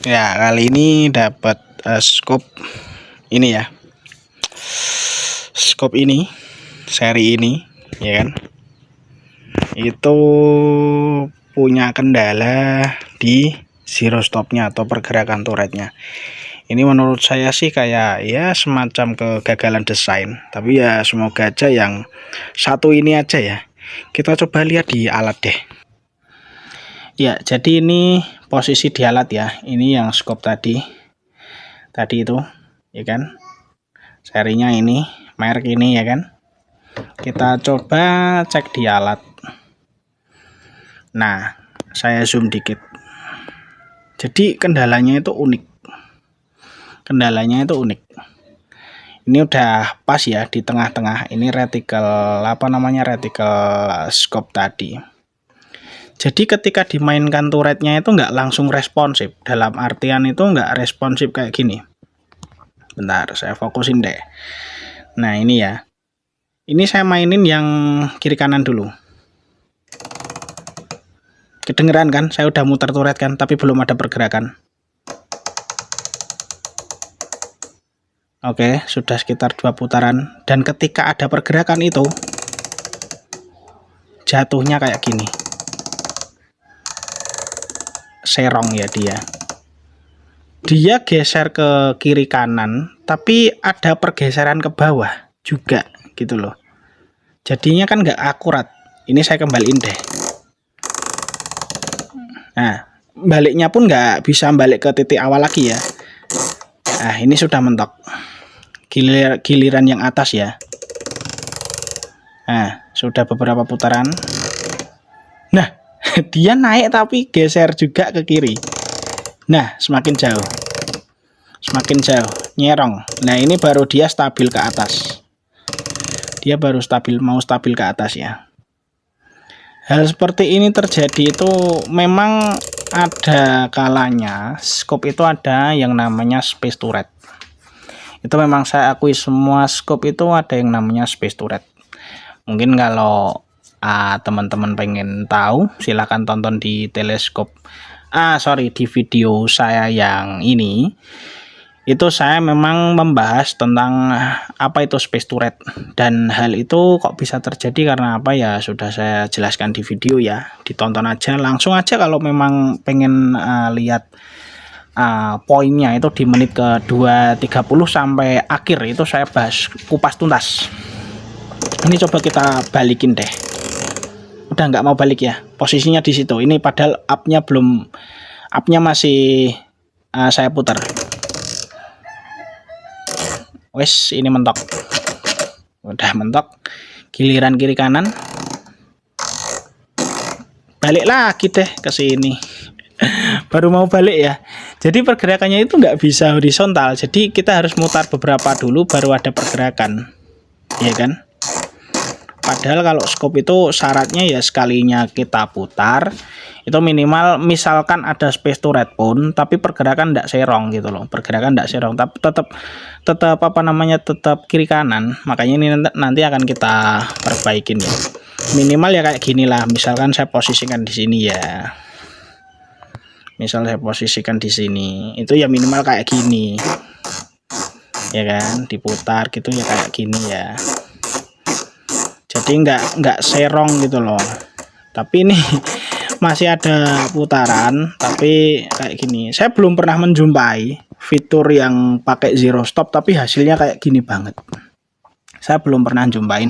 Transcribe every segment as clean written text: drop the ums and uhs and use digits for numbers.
Ya, kali ini dapat scope ini ya. Scope ini, seri ini, ya kan. Itu punya kendala di zero stopnya atau pergerakan turretnya. Ini menurut saya sih kayak ya semacam kegagalan desain. Tapi ya semoga aja yang satu ini aja ya. Kita coba lihat di alat deh. Ya, jadi ini posisi di alat ya. Ini yang scope tadi itu, ya kan. Serinya ini, merek ini ya kan. Kita coba cek di alat. Nah, saya zoom dikit. Jadi kendalanya itu unik. Ini udah pas ya di tengah-tengah. Ini reticle reticle scope tadi. Jadi ketika dimainkan turretnya itu nggak langsung responsif. Dalam artian itu nggak responsif kayak gini. Bentar, saya fokusin deh. Nah ini ya. Ini saya mainin yang kiri kanan dulu. Kedengeran kan? Saya udah muter turret kan, tapi belum ada pergerakan. Oke, sudah sekitar 2 putaran. Dan ketika ada pergerakan itu, jatuhnya kayak gini. Serong ya dia. Dia geser ke kiri kanan, tapi ada pergeseran ke bawah juga gitu loh. Jadinya kan nggak akurat. Ini saya kembaliin deh. Nah, baliknya pun nggak bisa balik ke titik awal lagi ya. Nah, ini sudah mentok. Giliran yang atas ya. Nah, sudah beberapa putaran. Nah, dia naik tapi geser juga ke kiri. Nah, semakin jauh, nyerong. Nah, ini baru dia stabil ke atas. Dia baru mau stabil ke atas ya. Hal seperti ini terjadi itu memang ada kalanya. Scope itu ada yang namanya space turret. Itu memang saya akui semua scope itu ada yang namanya space turret. Mungkin kalau teman-teman pengen tahu, silahkan tonton di teleskop. Di video saya yang ini. Itu saya memang membahas tentang apa itu space turret, dan hal itu kok bisa terjadi karena apa ya sudah saya jelaskan di video ya, ditonton aja langsung aja kalau memang pengen lihat poinnya itu di menit ke 2.30 sampai akhir itu saya bahas kupas tuntas. Ini coba kita balikin deh. Udah nggak mau balik ya, posisinya di situ. Ini padahal upnya masih saya putar. Wes, ini mentok. Udah mentok. Giliran kiri kanan. Balik lagi deh ke sini. Baru mau balik ya. Jadi pergerakannya itu nggak bisa horizontal. Jadi kita harus mutar beberapa dulu baru ada pergerakan. Ya kan? Padahal kalau scope itu syaratnya ya sekalinya kita putar itu minimal misalkan ada space turret pun tapi pergerakan tidak serong gitu loh. Pergerakan tidak serong tapi tetap kiri kanan. Makanya ini nanti akan kita perbaikin ya. Minimal ya kayak gini lah. Misalkan saya posisikan di sini ya. Itu ya minimal kayak gini. Ya kan, diputar gitu ya kayak gini ya. Jadi nggak serong gitu loh. Tapi ini masih ada putaran tapi kayak gini. Saya belum pernah menjumpai fitur yang pakai zero stop tapi hasilnya kayak gini banget. Saya belum pernah jumpain.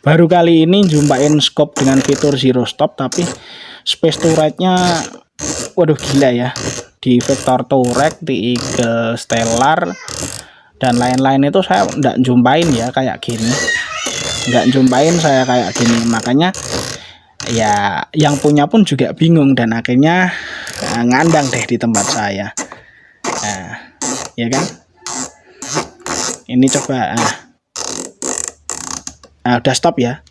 Baru kali ini jumpain scope dengan fitur zero stop tapi space turretnya waduh gila ya. Di vector turret, di Eagle Stellar dan lain-lain itu saya nggak jumpain ya kayak gini. Makanya ya yang punya pun juga bingung dan akhirnya ngandang deh di tempat saya. Nah, ya kan? Ini coba udah stop ya.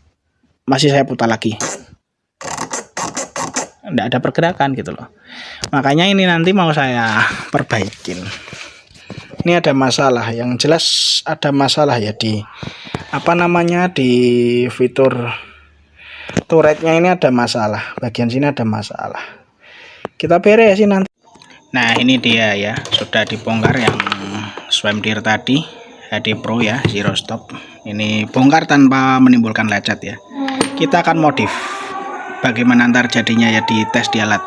Masih saya putar lagi. Nggak ada pergerakan gitu loh. Makanya ini nanti mau saya perbaikin. Ini ada masalah, yang jelas ada masalah ya di di fitur turretnya ini ada masalah. Bagian sini ada masalah. Kita beresin nanti. Nah ini dia ya, sudah dibongkar yang swamdir tadi, HD Pro ya, zero stop. Ini bongkar tanpa menimbulkan lecet ya. Kita akan modif bagaimana ntar jadinya ya, di tes di alat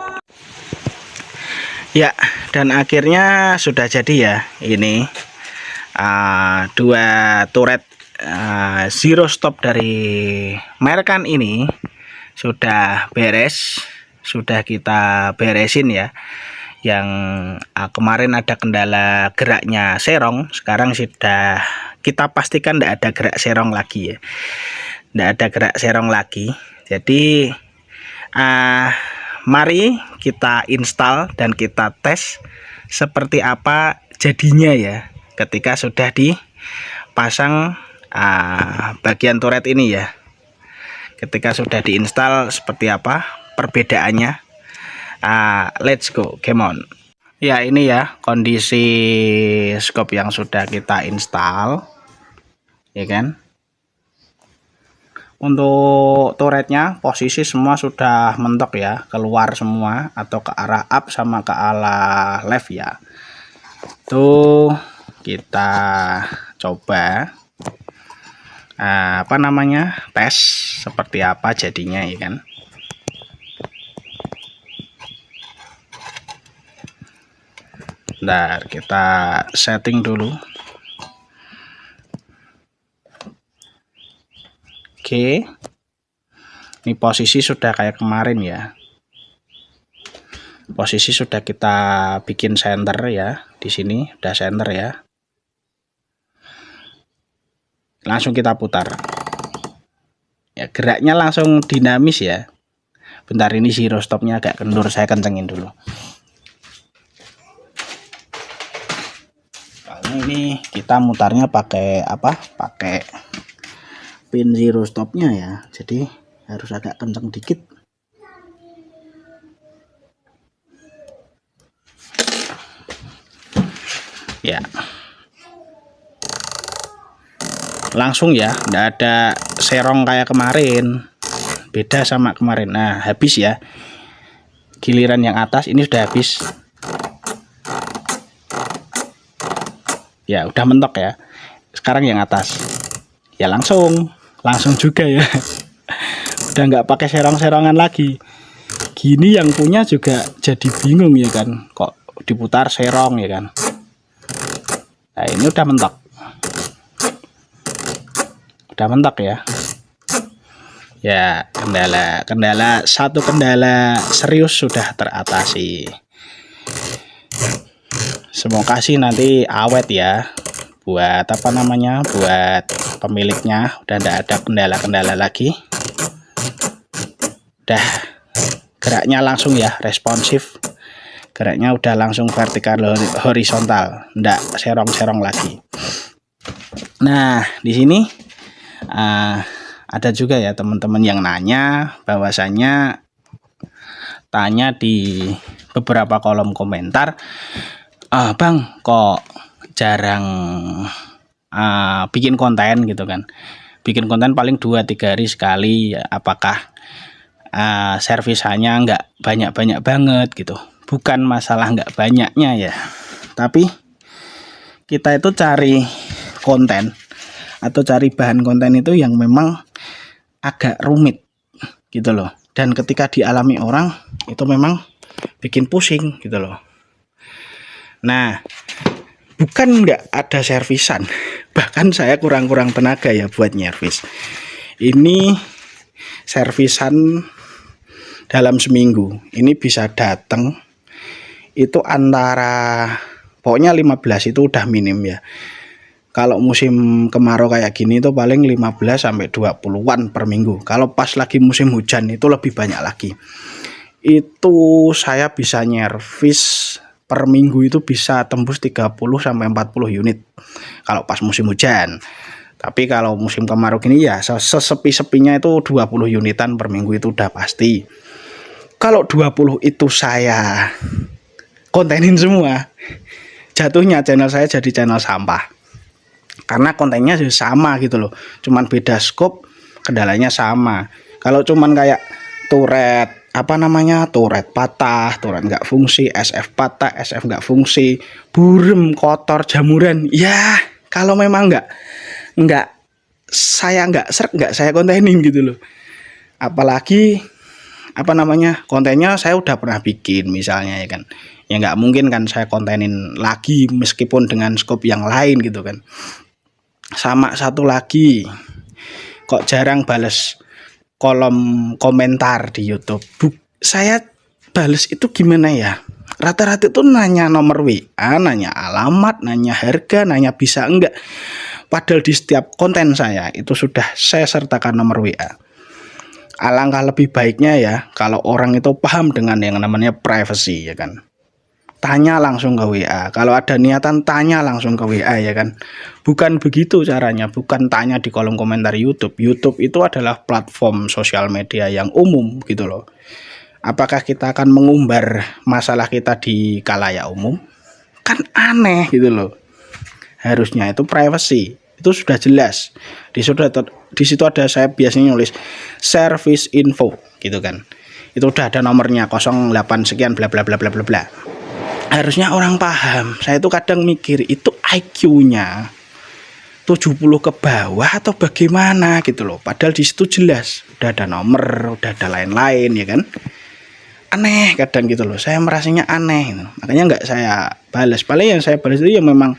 ya. Dan akhirnya sudah jadi ya, ini dua turret zero stop dari Merkan ini sudah beres, sudah kita beresin ya. Yang kemarin ada kendala geraknya serong, sekarang sudah kita pastikan tidak ada gerak serong lagi ya, tidak ada gerak serong lagi. Jadi mari kita install dan kita tes seperti apa jadinya ya ketika sudah dipasang bagian turret ini ya. Ketika sudah diinstal seperti apa perbedaannya. Let's go, come on. Ya ini ya kondisi scope yang sudah kita install ya kan. Untuk turretnya posisi semua sudah mentok ya, keluar semua atau ke arah up sama ke arah left ya. Tuh kita coba apa namanya, tes seperti apa jadinya ya kan. Bentar, kita setting dulu. Oke, ini posisi sudah kayak kemarin ya. Posisi sudah kita bikin center ya, di sini udah center ya. Langsung kita putar. Ya geraknya langsung dinamis ya. Bentar, ini zero stopnya agak kendur, saya kencengin dulu. Ini kita mutarnya pakai apa? Pakai pin zero stopnya ya. Jadi harus agak kenceng dikit. Ya. Langsung ya, enggak ada serong kayak kemarin. Beda sama kemarin. Nah, habis ya. Giliran yang atas ini sudah habis. Ya udah mentok ya. Sekarang yang atas ya langsung juga ya. Udah nggak pakai serong-serongan lagi. Gini yang punya juga jadi bingung ya kan, kok diputar serong ya kan. Nah ini udah mentok ya. Ya satu kendala serius sudah teratasi. Semoga sih nanti awet ya, buat apa namanya, buat pemiliknya udah tidak ada kendala-kendala lagi. Udah geraknya langsung ya, responsif. Geraknya udah langsung vertikal horizontal, ndak serong-serong lagi. Nah di sini ada juga ya teman-teman yang nanya, bahwasanya tanya di beberapa kolom komentar, Bang kok jarang bikin konten gitu kan. Bikin konten paling 2-3 hari sekali ya, apakah servisannya nggak banyak-banyak banget gitu. Bukan masalah nggak banyaknya ya, tapi kita itu cari konten atau cari bahan konten itu yang memang agak rumit gitu loh. Dan ketika dialami orang itu memang bikin pusing gitu loh. Nah, bukan nggak ada servisan, bahkan saya kurang-kurang tenaga ya buat nyervis. Ini servisan dalam seminggu, ini bisa datang itu antara, pokoknya 15 itu udah minim ya. Kalau musim kemarau kayak gini itu paling 15 sampai 20-an per minggu. Kalau pas lagi musim hujan itu lebih banyak lagi. Itu saya bisa nyervis per minggu itu bisa tembus 30 sampai 40 unit kalau pas musim hujan. Tapi kalau musim kemarau gini ya sesepi-sepinya itu 20 unitan per minggu itu udah pasti. Kalau 20 itu saya kontenin semua, jatuhnya channel saya jadi channel sampah. Karena kontennya sama gitu loh, cuman beda scope, kendalanya sama. Kalau cuman kayak turret apa namanya, turret patah, turret nggak fungsi, SF patah, SF nggak fungsi, burem, kotor, jamuran. Ya kalau memang nggak saya nggak seret, nggak saya kontenin gitu loh. Apalagi apa namanya, kontennya saya udah pernah bikin misalnya ya kan, ya nggak mungkin kan saya kontenin lagi meskipun dengan scope yang lain gitu kan. Sama satu lagi, kok jarang bales kolom komentar di YouTube. Saya bales itu gimana ya, rata-rata itu nanya nomor WA, nanya alamat, nanya harga, nanya bisa enggak, padahal di setiap konten saya itu sudah saya sertakan nomor WA. Alangkah lebih baiknya ya kalau orang itu paham dengan yang namanya privacy ya kan, tanya langsung ke WA. Kalau ada niatan tanya langsung ke WA ya kan. Bukan begitu caranya, bukan tanya di kolom komentar YouTube. YouTube itu adalah platform sosial media yang umum gitu loh. Apakah kita akan mengumbar masalah kita di khalayak umum? Kan aneh gitu loh. Harusnya itu privacy. Itu sudah jelas. Di situ ada, saya biasanya nulis service info gitu kan. Itu udah ada nomornya 08 sekian bla bla bla bla bla bla. Harusnya orang paham. Saya itu kadang mikir itu IQ-nya 70 ke bawah atau bagaimana gitu loh. Padahal di situ jelas udah ada nomor, udah ada lain-lain ya kan. Aneh kadang gitu loh. Saya merasanya aneh gitu. Makanya nggak saya balas. Paling yang saya balas itu ya memang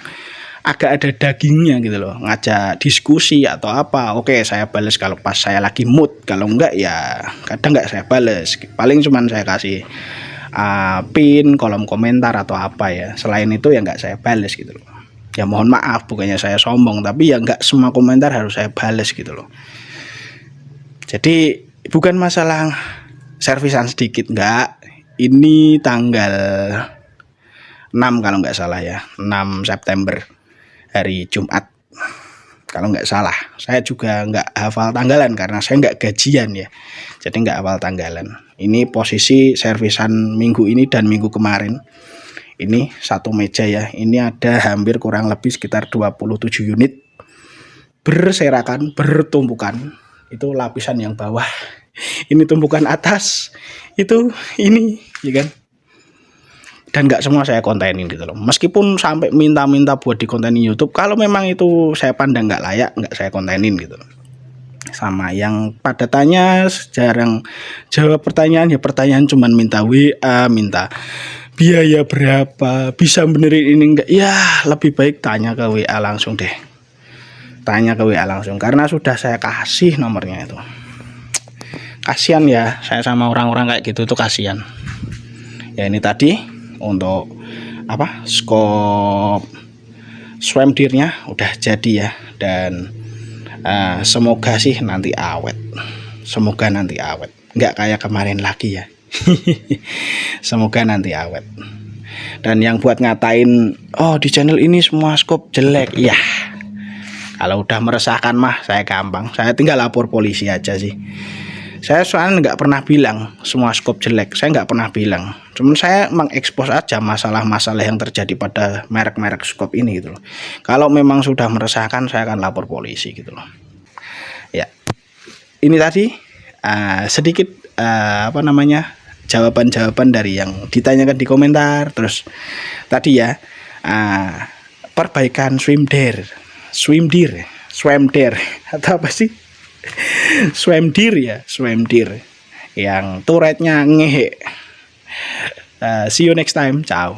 agak ada dagingnya gitu loh, ngajak diskusi atau apa. Oke, saya balas kalau pas saya lagi mood. Kalau enggak ya kadang nggak saya balas. Paling cuman saya kasih pin kolom komentar atau apa ya. Selain itu ya nggak saya balas gitu loh. Ya mohon maaf, bukannya saya sombong, tapi ya nggak semua komentar harus saya balas gitu loh. Jadi bukan masalah servisan sedikit, enggak. Ini tanggal 6 kalau nggak salah ya, 6 September, hari Jumat kalau nggak salah. Saya juga nggak hafal tanggalan karena saya nggak gajian ya, jadi nggak hafal tanggalan. Ini posisi servisan minggu ini dan minggu kemarin. Ini satu meja ya, ini ada hampir kurang lebih sekitar 27 unit berserakan, bertumpukan. Itu lapisan yang bawah, ini tumpukan atas, itu ini ya kan. Dan nggak semua saya kontenin gitu loh, meskipun sampai minta-minta buat dikontenin YouTube. Kalau memang itu saya pandang nggak layak, nggak saya kontenin gitu loh. Sama yang pada tanya jarang jawab pertanyaan, ya pertanyaan cuman minta WA, minta biaya berapa, bisa benerin ini enggak. Ya lebih baik tanya ke WA langsung deh, tanya ke WA langsung, karena sudah saya kasih nomornya itu. Kasihan ya saya sama orang-orang kayak gitu tuh, kasihan ya. Ini tadi untuk apa, skop swamdirnya udah jadi ya. Dan semoga sih nanti awet, semoga nanti awet, nggak kayak kemarin lagi ya. Semoga nanti awet. Dan yang buat ngatain, oh di channel ini semua skop jelek, ya kalau udah meresahkan mah saya gampang, saya tinggal lapor polisi aja sih. Saya soalnya nggak pernah bilang semua skop jelek, saya nggak pernah bilang. Cuman saya mengekspos aja masalah-masalah yang terjadi pada merek-merek skop ini gitu loh. Kalau memang sudah meresahkan, saya akan lapor polisi gitu loh. Ya, ini tadi sedikit apa namanya, jawaban-jawaban dari yang ditanyakan di komentar. Terus tadi ya perbaikan swimdir atau apa sih? Swamdir ya, swamdir yang turretnya ngehe. See you next time, ciao.